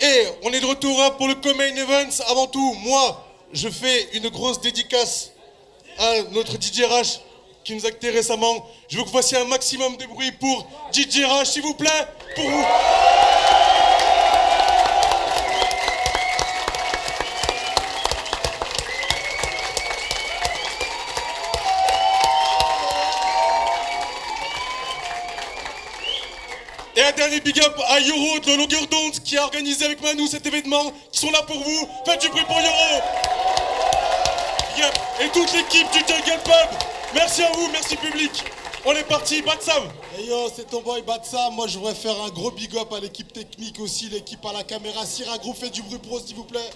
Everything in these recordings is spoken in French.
Et on est de retour hein, pour le Co-Main Event. Avant tout, moi, je fais une grosse dédicace à notre DJ Rash qui nous a quittés récemment. Je veux que vous fassiez un maximum de bruit pour DJ Rash, s'il vous plaît, pour vous. Et un dernier big up à Yoro de Longueur d'onde qui a organisé avec Manu cet événement, qui sont là pour vous. Faites du bruit pour Yoro. Big up. Et toute l'équipe du Jungle Pub. Merci à vous, merci public. On est parti, Batsam. Hey yo, c'est ton boy Batsam. Moi, je voudrais faire un gros big up à l'équipe technique aussi, l'équipe à la caméra. Syrah Group, faites du bruit pro, s'il vous plaît.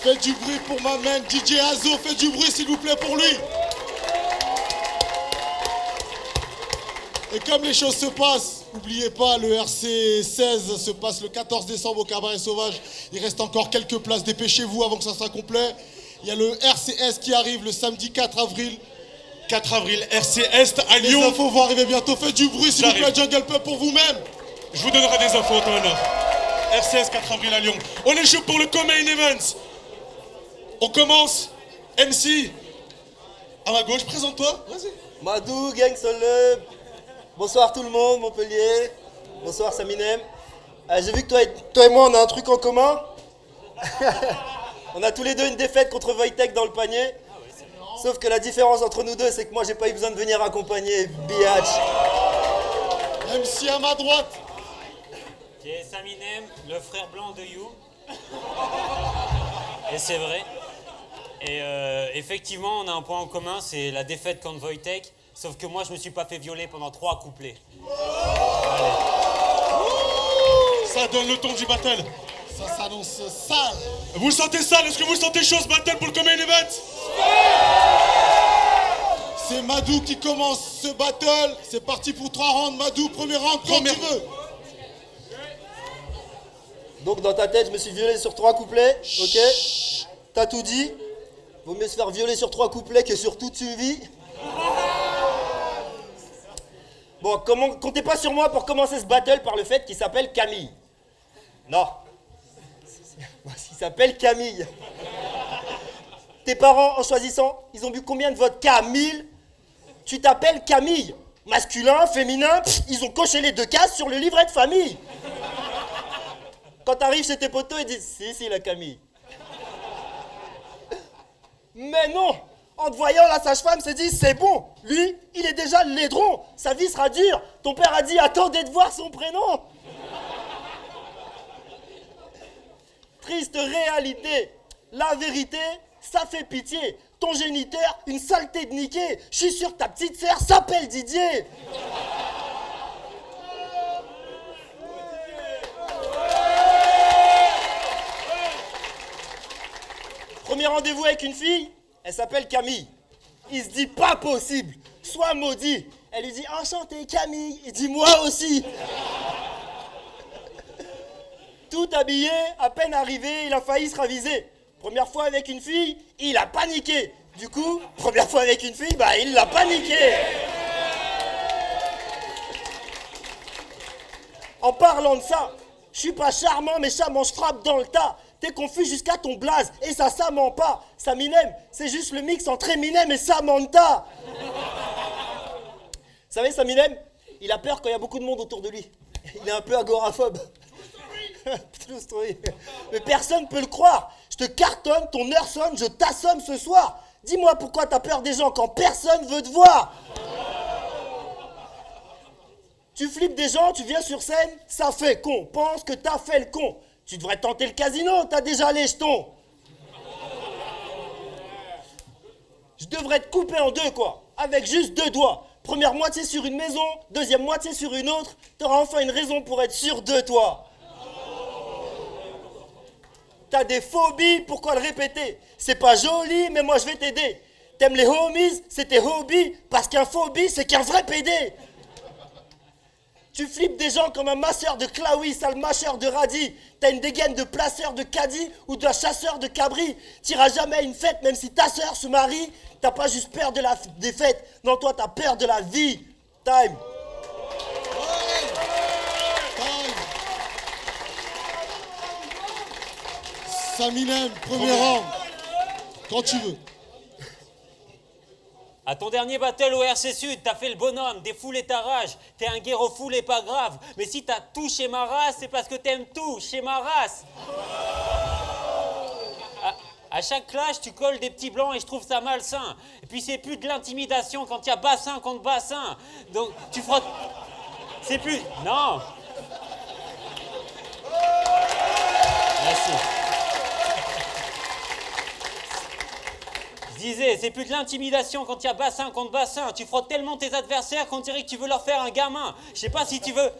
Faites du bruit pour ma main, DJ Azo. Faites du bruit, s'il vous plaît, pour lui. Et comme les choses se passent, n'oubliez pas, le RC 16 se passe le 14 décembre au Cabaret Sauvage. Il reste encore quelques places, dépêchez-vous avant que ça soit complet. Il y a le RCS qui arrive le samedi 4 avril. 4 avril, RC Est à Les Lyon. infos vont arriver bientôt, faites du bruit s'il vous plaît, Jungle Pub pour vous-même. Je vous donnerai des infos en temps et en heure. RCS 4 avril à Lyon. On est chaud pour le Co-Main Event. On commence. MC, à ma gauche, présente-toi. Vas-y. Madou, gang Solub. Bonsoir tout le monde, Montpellier. Bonsoir Saminem. J'ai vu que toi et moi on a un truc en commun. On a tous les deux une défaite contre Wojtek dans le panier. Sauf que la différence entre nous deux, c'est que moi j'ai pas eu besoin de venir accompagner, biatch. MC à ma droite. Qui est Saminem, le frère blanc de You. Et c'est vrai. Et effectivement, on a un point en commun, c'est la défaite contre Wojtek. Sauf que moi, je me suis pas fait violer pendant 3 couplets. Allez. Ça donne le ton du battle. Ça s'annonce sale. Vous le sentez sale? Est-ce que vous le sentez chaud ce battle pour le Co-Main Event? C'est Madou qui commence ce battle. C'est parti pour 3 rounds. Madou, premier round, quand tu veux. Donc dans ta tête, je me suis violé sur 3 couplets, ok? T'as tout dit. Vaut mieux se faire violer sur 3 couplets que sur toute une vie. Bon, comptez pas sur moi pour commencer ce battle par le fait qu'il s'appelle Camille. Non. Il s'appelle Camille. Tes parents, en choisissant, ils ont bu combien de vodka? 1000. Tu t'appelles Camille. Masculin, féminin, ils ont coché les 2 cases sur le livret de famille. Quand t'arrives chez tes potos, ils disent « Si, la Camille ». Mais non! En te voyant, la sage-femme se dit, c'est bon, lui, il est déjà laidron, sa vie sera dure. Ton père a dit, attendez de voir son prénom. Triste réalité, la vérité, ça fait pitié. Ton géniteur, une saleté de niquer. Je suis sûr que ta petite sœur s'appelle Didier. Premier rendez-vous avec une fille. Elle s'appelle Camille. Il se dit pas possible. Sois maudit. Elle lui dit enchanté Camille. Il dit moi aussi. Tout habillé, à peine arrivé, il a failli se raviser. Première fois avec une fille, il a paniqué. Du coup, première fois avec une fille, il l'a paniqué. En parlant de ça, je suis pas charmant, mais charmant, je frappe dans le tas. T'es confus jusqu'à ton blaze, et ça ment pas. Saminem, c'est juste le mix entre Eminem et Samantha. Vous savez, Saminem, il a peur quand il y a beaucoup de monde autour de lui. Il est un peu agoraphobe. True story. Mais personne peut le croire. Je te cartonne, ton heure sonne, je t'assomme ce soir. Dis-moi pourquoi t'as peur des gens quand personne veut te voir. Tu flippes des gens, tu viens sur scène, ça fait con. Pense que t'as fait le con. Tu devrais tenter le casino, t'as déjà les jetons. Je devrais te couper en 2, quoi. Avec juste 2 doigts. Première moitié sur une maison, deuxième moitié sur une autre. T'auras enfin une raison pour être sûr de toi. T'as des phobies, pourquoi le répéter? C'est pas joli, mais moi je vais t'aider. T'aimes les homies, c'est tes hobbies. Parce qu'un phobie, c'est qu'un vrai pédé. Tu flippes des gens comme un masseur de Klaoui, sale mâcheur de radis. T'as une dégaine de placeur de caddie ou de chasseur de cabri. T'iras jamais à une fête, même si ta sœur se marie. T'as pas juste peur de la défaite, non, toi t'as peur de la vie. Time. Saminem, premier round. Quand tu veux. À ton dernier battle au RC Sud, t'as fait le bonhomme, défoulé ta rage. T'es un guerre full et pas grave. Mais si t'as tout chez ma race, c'est parce que t'aimes tout chez ma race. À chaque clash, tu colles des petits blancs et je trouve ça malsain. Et puis c'est plus de l'intimidation quand il y a bassin contre bassin. Donc tu frottes... C'est plus... Non. Merci. Je disais, c'est plus de l'intimidation quand il y a bassin contre bassin. Tu frottes tellement tes adversaires qu'on dirait que tu veux leur faire un gamin. Je sais pas si tu veux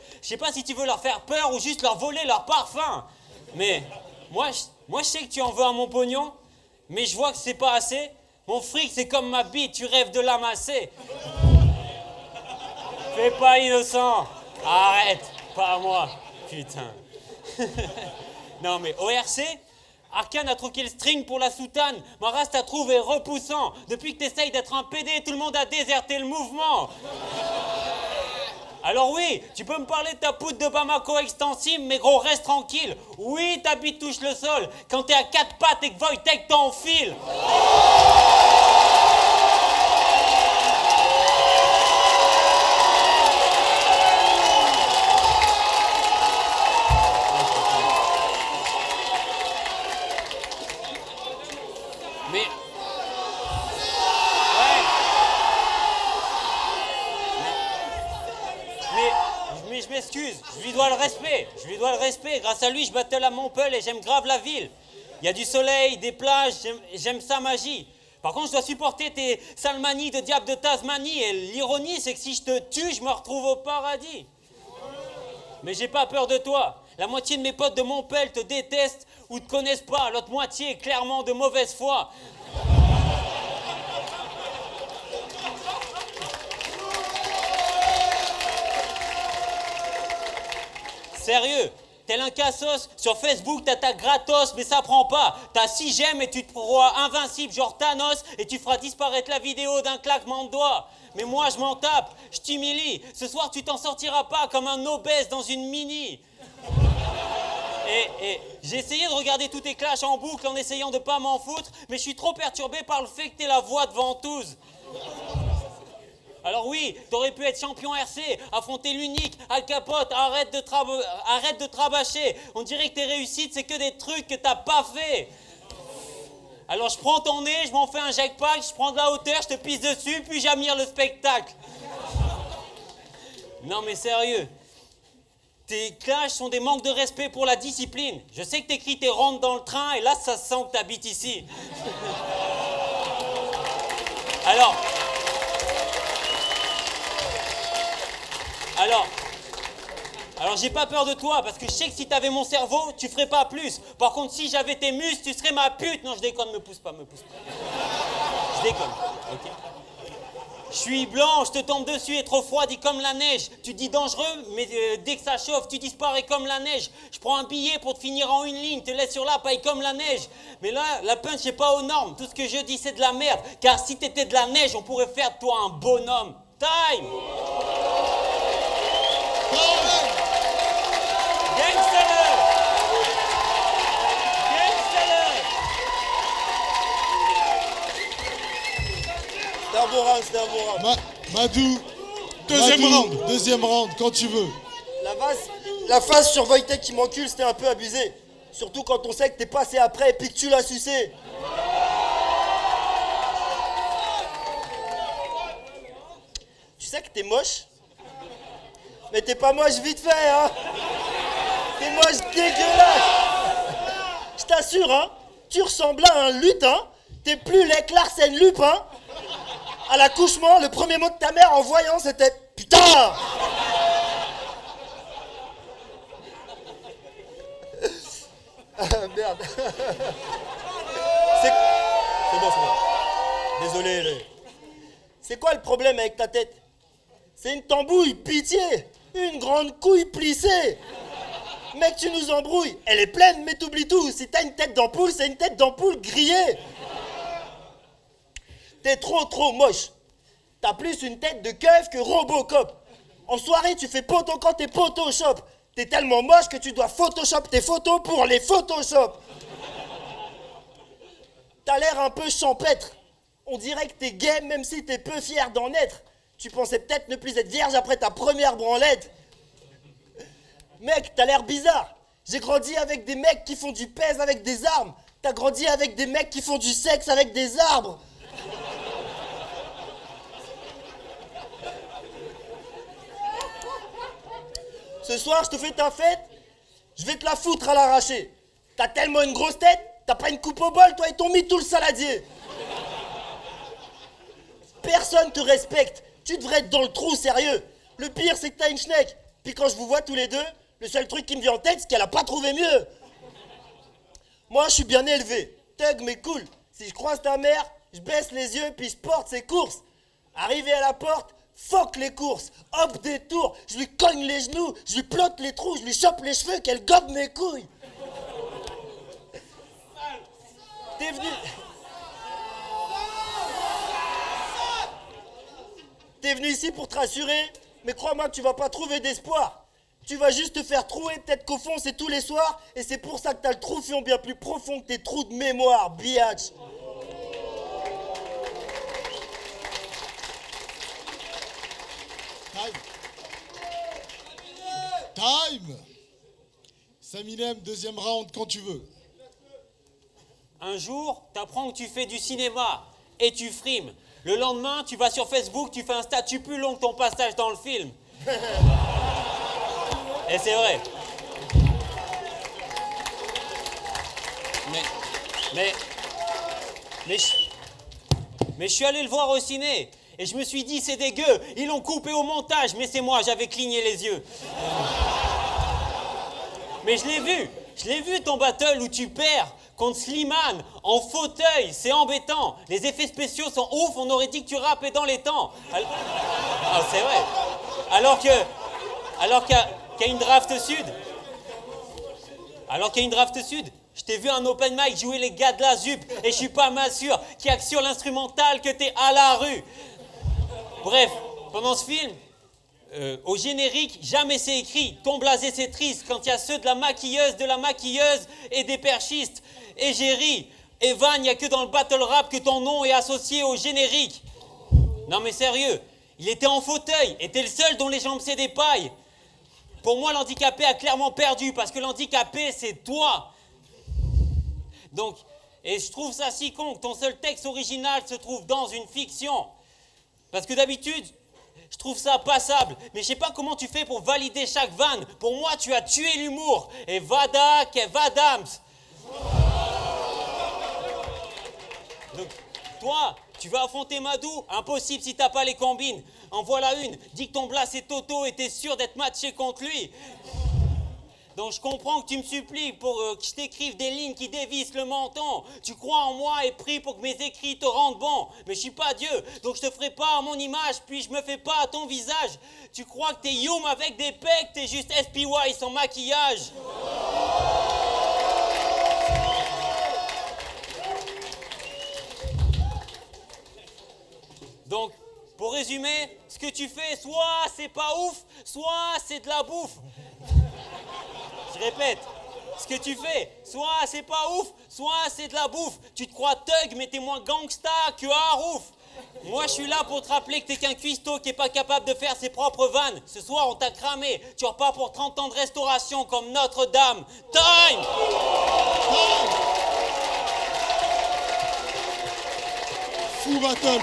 leur faire peur ou juste leur voler leur parfum. Mais moi, je sais que tu en veux à mon pognon, mais je vois que c'est pas assez. Mon fric, c'est comme ma bite, tu rêves de l'amasser. Fais pas innocent. Arrête, pas à moi. Putain. Non mais au RC, Arcane a troqué le string pour la soutane. Ma race t'a trouvé repoussant. Depuis que t'essayes d'être un PD, tout le monde a déserté le mouvement. Alors oui, tu peux me parler de ta poudre de Bamako extensible, mais gros, reste tranquille. Oui, ta bite touche le sol quand t'es à 4 pattes et que Wojtek t'enfile. Mais... Ouais. Mais je m'excuse, je lui dois le respect. Grâce à lui, je battle à Montpellier et j'aime grave la ville. Il y a du soleil, des plages, j'aime sa magie. Par contre, je dois supporter tes salmanies de diable de Tasmanie. Et l'ironie, c'est que si je te tue, je me retrouve au paradis. Mais j'ai pas peur de toi. La moitié de mes potes de Montpellier te détestent ou te connaissent pas. L'autre moitié est clairement de mauvaise foi. Sérieux, tel un cassos, sur Facebook t'attaques gratos, mais ça prend pas. T'as 6 gemmes et tu te crois invincible, genre Thanos, et tu feras disparaître la vidéo d'un claquement de doigts. Mais moi je m'en tape, je t'humilie. Ce soir tu t'en sortiras pas comme un obèse dans une mini. Et j'ai essayé de regarder tous tes clashs en boucle en essayant de pas m'en foutre, mais je suis trop perturbé par le fait que t'es la voix de ventouse. Alors oui, t'aurais pu être champion RC, affronter l'unique, Al Capote, arrête de trabacher. On dirait que tes réussites, c'est que des trucs que t'as pas fait. Alors je prends ton nez, je m'en fais un jackpack, je prends de la hauteur, je te pisse dessus, puis j'admire le spectacle. Non mais sérieux, tes clashs sont des manques de respect pour la discipline. Je sais que t'écris tes rondes dans le train, et là ça se sent que t'habites ici. Alors j'ai pas peur de toi, parce que je sais que si t'avais mon cerveau, tu ferais pas plus. Par contre, si j'avais tes muscles, tu serais ma pute. Non, je déconne, me pousse pas. Je déconne, ok. Je suis blanc, je te tombe dessus et trop froid, dit comme la neige. Tu dis dangereux, mais dès que ça chauffe, tu disparais comme la neige. Je prends un billet pour te finir en une ligne, te laisse sur la paille comme la neige. Mais là, la punch n'est pas aux normes. Tout ce que je dis, c'est de la merde. Car si t'étais de la neige, on pourrait faire de toi un bonhomme. Time! C'était un bon round. Madou, deuxième round, quand tu veux. La phase sur Wojtek qui m'encule, c'était un peu abusé. Surtout quand on sait que t'es passé après et puis que tu l'as sucé. Tu sais que t'es moche, mais t'es pas moche vite fait, hein. T'es moche dégueulasse. Je t'assure, hein, tu ressembles à un lutin. T'es plus Lec Larsen Lupin. À l'accouchement, le premier mot de ta mère en voyant, c'était « Putain !» Merde. C'est bon. Désolé. C'est quoi le problème avec ta tête? C'est une tambouille, pitié. Une grande couille plissée. Mec, tu nous embrouilles. Elle est pleine, mais t'oublies tout. Si t'as une tête d'ampoule, c'est une tête d'ampoule grillée. T'es trop moche. T'as plus une tête de keuf que Robocop. En soirée, tu fais poto quand t'es Photoshop. T'es tellement moche que tu dois Photoshop tes photos pour les Photoshop. T'as l'air un peu champêtre. On dirait que t'es gay même si t'es peu fier d'en être. Tu pensais peut-être ne plus être vierge après ta première branlette. Mec, t'as l'air bizarre. J'ai grandi avec des mecs qui font du pèse avec des armes. T'as grandi avec des mecs qui font du sexe avec des arbres. Ce soir, je te fais ta fête, je vais te la foutre à l'arraché. T'as tellement une grosse tête, t'as pas une coupe au bol, toi, ils t'ont mis tout le saladier. Personne te respecte, tu devrais être dans le trou, sérieux. Le pire, c'est que t'as une schneck. Puis quand je vous vois tous les deux, le seul truc qui me vient en tête, c'est qu'elle a pas trouvé mieux. Moi, je suis bien élevé, thug mais cool. Si je croise ta mère, je baisse les yeux puis je porte ses courses. Arrivé à la porte, fuck les courses, hop des tours, je lui cogne les genoux, je lui plotte les trous, je lui chope les cheveux, qu'elle gobe mes couilles. T'es venu... T'es venu ici pour te rassurer, mais crois-moi que tu vas pas trouver d'espoir. Tu vas juste te faire trouer, peut-être qu'au fond c'est tous les soirs, et c'est pour ça que t'as le troufion bien plus profond que tes trous de mémoire, biatch. Time. Saminem, deuxième round quand tu veux. Un jour, t'apprends que tu fais du cinéma et tu frimes. Le lendemain, tu vas sur Facebook, tu fais un statut plus long que ton passage dans le film. Et c'est vrai. Mais je suis allé le voir au ciné. Et je me suis dit, c'est dégueu, ils l'ont coupé au montage, mais c'est moi, j'avais cligné les yeux. Mais je l'ai vu ton battle où tu perds contre Slimane, en fauteuil, c'est embêtant. Les effets spéciaux sont ouf, on aurait dit que tu rappais dans les temps. Ah, c'est vrai. Alors qu'il y a une draft sud. Je t'ai vu un open mic jouer les gars de la ZUP et je suis pas mal sûr qu'il y a que sur l'instrumental que t'es à la rue. Bref, pendant ce film, au générique, jamais c'est écrit « Ton blasé c'est triste » quand il y a ceux de la maquilleuse et des perchistes. Et j'ai ri. Evan, il n'y a que dans le battle rap que ton nom est associé au générique. Non mais sérieux, il était en fauteuil et t'es le seul dont les jambes c'est des pailles. Pour moi, l'handicapé a clairement perdu parce que l'handicapé, c'est toi. Donc, et je trouve ça si con que ton seul texte original se trouve dans une fiction. Parce que d'habitude, je trouve ça passable. Mais je sais pas comment tu fais pour valider chaque vanne. Pour moi, tu as tué l'humour. Et vada, que vadams. Donc, toi, tu vas affronter Madou. Impossible si t'as pas les combines. En voilà une. Dis que ton blas c'est Toto et t'es sûr d'être matché contre lui. Donc je comprends que tu me supplies pour que je t'écrive des lignes qui dévissent le menton. Tu crois en moi et prie pour que mes écrits te rendent bon. Mais je suis pas Dieu, donc je te ferai pas à mon image, puis je me fais pas à ton visage. Tu crois que t'es Youm avec des pecs, t'es juste SPY sans maquillage. Donc, pour résumer, ce que tu fais, soit c'est pas ouf, soit c'est de la bouffe. Je répète, ce que tu fais, soit c'est pas ouf, soit c'est de la bouffe. Tu te crois thug, mais t'es moins gangsta que Harouf. Moi, je suis là pour te rappeler que t'es qu'un cuistot qui est pas capable de faire ses propres vannes. Ce soir, on t'a cramé. Tu repars pour 30 ans de restauration comme Notre-Dame. Time! Fou battle.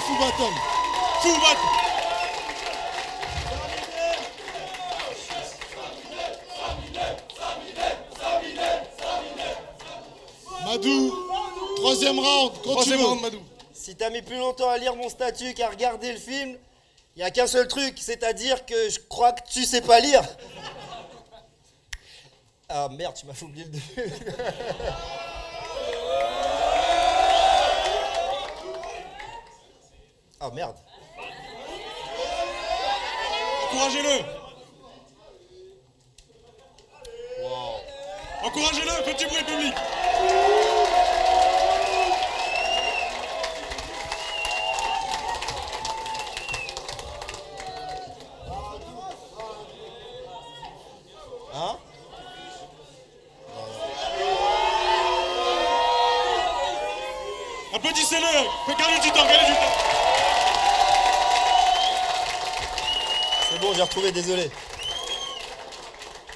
Madou, troisième round, quand tu veux. Madou. Si t'as mis plus longtemps à lire mon statut qu'à regarder le film, il n'y a qu'un seul truc, c'est-à-dire que je crois que tu sais pas lire. Ah merde, tu m'as fait oublier le début. Ah merde. Encouragez-le. Encouragez-le, faites du bruit public. Hein? Laissez-le. Fais gagner du temps, gagnez du temps. C'est bon, j'ai retrouvé, désolé.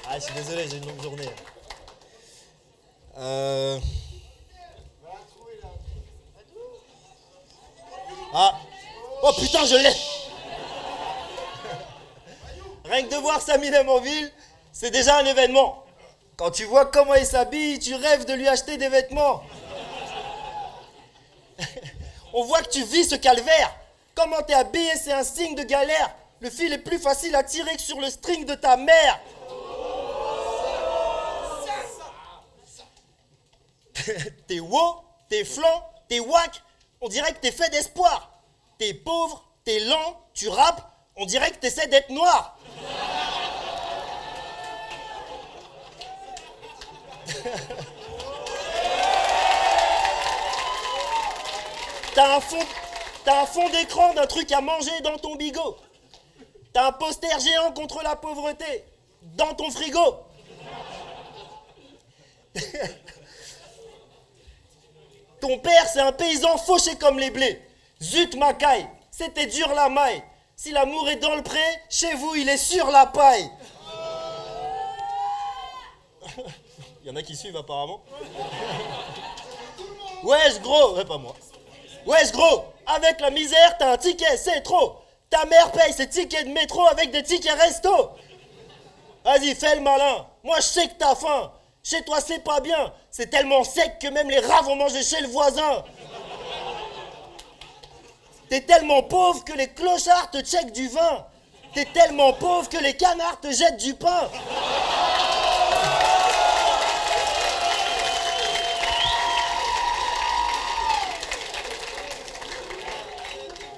Ah, je suis désolé, j'ai une longue journée. Ah. Oh putain, je l'ai. Rien que de voir Saminem en ville, c'est déjà un événement. Quand tu vois comment il s'habille, tu rêves de lui acheter des vêtements. On voit que tu vis ce calvaire. Comment t'es habillé, c'est un signe de galère. Le fil est plus facile à tirer que sur le string de ta mère. T'es wow, t'es flan, t'es wack, on dirait que t'es fait d'espoir. T'es pauvre, t'es lent, tu rappes, on dirait que t'essaies d'être noir. T'as un fond d'écran d'un truc à manger dans ton bigot. T'as un poster géant contre la pauvreté dans ton frigo. Ton père, c'est un paysan fauché comme les blés. Zut ma caille, c'était dur la maille. Si l'amour est dans le pré, chez vous, il est sur la paille. Il y en a qui suivent apparemment. Wesh gros, ouais pas moi. Wesh gros, avec la misère, t'as un ticket, c'est trop. Ta mère paye ses tickets de métro avec des tickets resto. Vas-y, fais le malin. Moi, je sais que t'as faim. Chez toi, c'est pas bien. C'est tellement sec que même les rats vont manger chez le voisin. T'es tellement pauvre que les clochards te checkent du vin. T'es tellement pauvre que les canards te jettent du pain.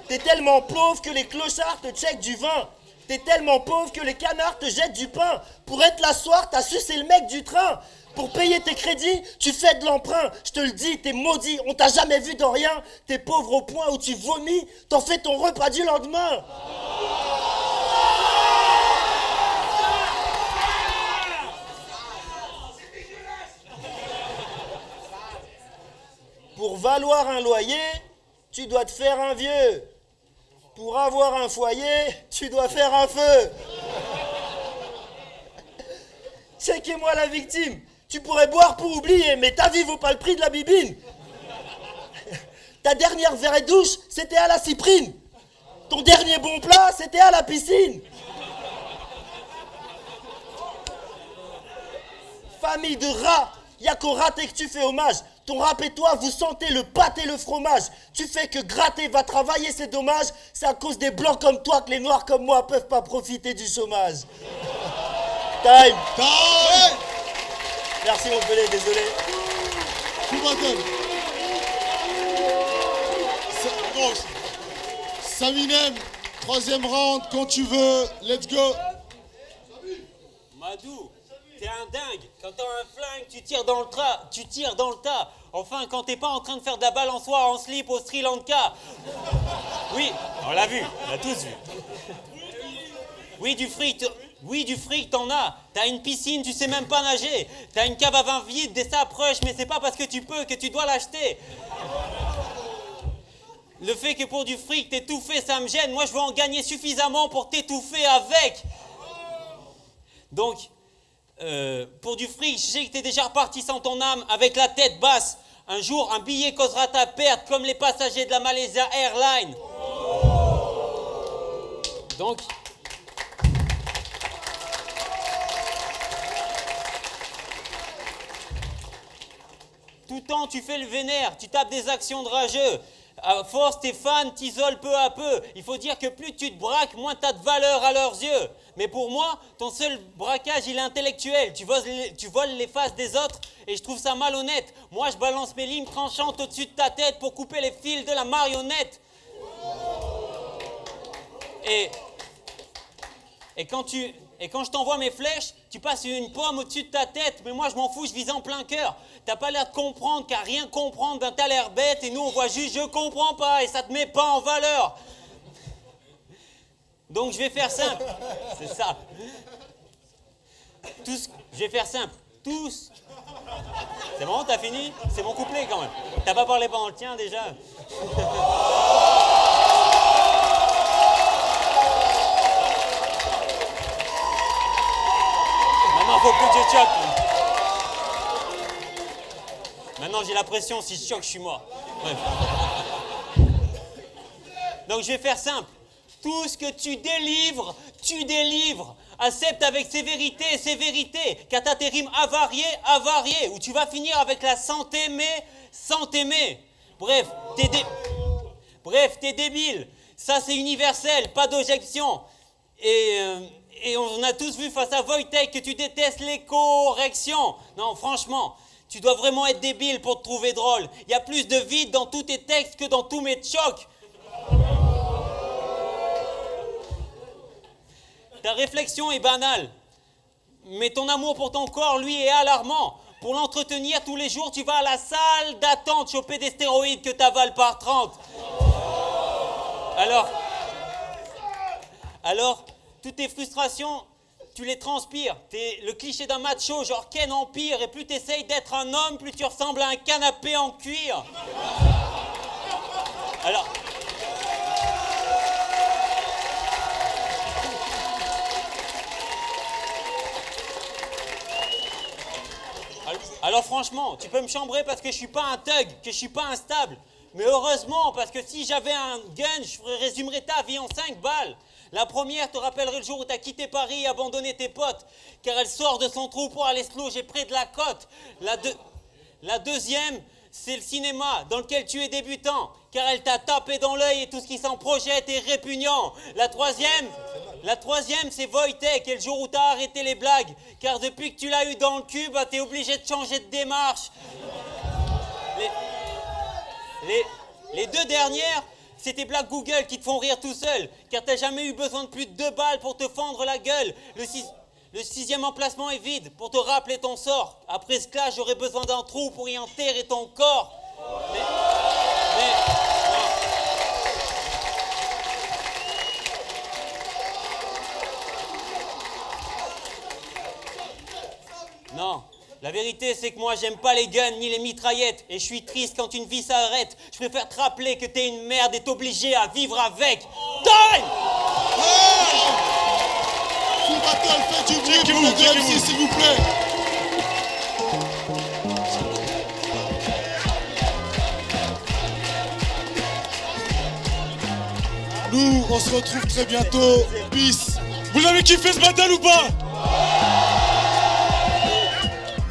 T'es tellement pauvre que les clochards te checkent du vin. T'es tellement pauvre que les canards te jettent du pain. Pour être l'asseoir, t'as sucé le mec du train. Pour payer tes crédits, tu fais de l'emprunt. Je te le dis, t'es maudit, on t'a jamais vu dans rien. T'es pauvre au point où tu vomis, t'en fais ton repas du lendemain. Pour valoir un loyer, tu dois te faire un vieux. Pour avoir un foyer, tu dois faire un feu. Checkez-moi la victime. Tu pourrais boire pour oublier, mais ta vie vaut pas le prix de la bibine. Ta dernière verre et douche, c'était à la cyprine. Ton dernier bon plat, c'était à la piscine. Famille de rats, y'a qu'au raté que tu fais hommage. Ton rap et toi, vous sentez le pâté et le fromage. Tu fais que gratter va travailler, c'est dommage. C'est à cause des blancs comme toi que les noirs comme moi peuvent pas profiter du chômage. Time. Time. Merci mon pelé, désolé. Tout battle. Saminem, troisième round, quand tu veux, let's go. Madou, t'es un dingue. Quand t'as un flingue, tu tires dans le tas. Enfin, quand t'es pas en train de faire de la balançoire en slip au Sri Lanka. Oui, on l'a vu, on l'a tous vu. Oui, du fric, t'en as. T'as une piscine, tu sais même pas nager. T'as une cave à vin vide, des saprush, mais c'est pas parce que tu peux que tu dois l'acheter. Le fait que pour du fric t'étouffer, ça me gêne. Moi, je veux en gagner suffisamment pour t'étouffer avec. Donc, pour du fric, je sais que t'es déjà reparti sans ton âme, avec la tête basse. Un jour, un billet causera ta perte, comme les passagers de la Malaysia Airlines. Donc... Tout le temps, tu fais le vénère, tu tapes des actions de rageux. À force, tes fans t'isolent peu à peu. Il faut dire que plus tu te braques, moins tu as de valeur à leurs yeux. Mais pour moi, ton seul braquage, il est intellectuel. Tu voles les faces des autres et je trouve ça malhonnête. Moi, je balance mes limes tranchantes au-dessus de ta tête pour couper les fils de la marionnette. Et quand je t'envoie mes flèches, tu passes une pomme au-dessus de ta tête. Mais moi, je m'en fous, je vise en plein cœur. T'as pas l'air de comprendre, qu'à rien comprendre, ben t'as l'air bête. Et nous, on voit juste, je comprends pas, et ça te met pas en valeur. Donc, je vais faire simple. C'est ça. Je vais faire simple. tous... C'est bon, t'as fini? C'est mon couplet quand même. T'as pas parlé pendant le tien déjà? Maintenant, faut plus que je choque. Maintenant, j'ai la pression. Si je choque, je suis mort. Bref. Donc, je vais faire simple. Tout ce que tu délivres, tu délivres. Accepte avec sévérité, car t'as tes rimes avariées, où tu vas finir avec la sans t'aimer. Bref, t'es débile. Ça, c'est universel, pas d'objection. Et on a tous vu face à Wojtek que tu détestes les corrections. Non, franchement, tu dois vraiment être débile pour te trouver drôle. Il y a plus de vide dans tous tes textes que dans tous mes chocs. Ta réflexion est banale, mais ton amour pour ton corps, lui, est alarmant. Pour l'entretenir tous les jours, tu vas à la salle d'attente choper des stéroïdes que t'avales par 30. Alors, toutes tes frustrations, tu les transpires. T'es le cliché d'un macho, genre Ken Empire, et plus t'essayes d'être un homme, plus tu ressembles à un canapé en cuir. Alors franchement, tu peux me chambrer parce que je suis pas un thug, que je suis pas instable. Mais heureusement, parce que si j'avais un gun, je résumerais ta vie en 5 balles. La première te rappellerait le jour où t'as quitté Paris et abandonné tes potes, car elle sort de son trou pour aller se loger près de la côte. La deuxième, c'est le cinéma, dans lequel tu es débutant, car elle t'a tapé dans l'œil et tout ce qui s'en projette est répugnant. La troisième, c'est Wojtek, et le jour où t'as arrêté les blagues, car depuis que tu l'as eu dans le cul, t'es obligé de changer de démarche. Les deux dernières, c'est tes blagues Google qui te font rire tout seul, car t'as jamais eu besoin de plus de 2 balles pour te fendre la gueule. Le 6e emplacement est vide pour te rappeler ton sort. Après ce clash, j'aurais besoin d'un trou pour y enterrer ton corps. Non, la vérité c'est que moi j'aime pas les guns ni les mitraillettes et je suis triste quand une vie s'arrête. Je préfère te rappeler que t'es une merde et t'obliger à vivre avec. Time! Full battle, faites du bruit pour le DMC s'il vous plaît. Nous, on se retrouve très bientôt. Peace. Vous avez kiffé ce battle ou pas?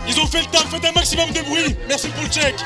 Ils ont fait le taf, faites un maximum de bruit. Merci pour le check.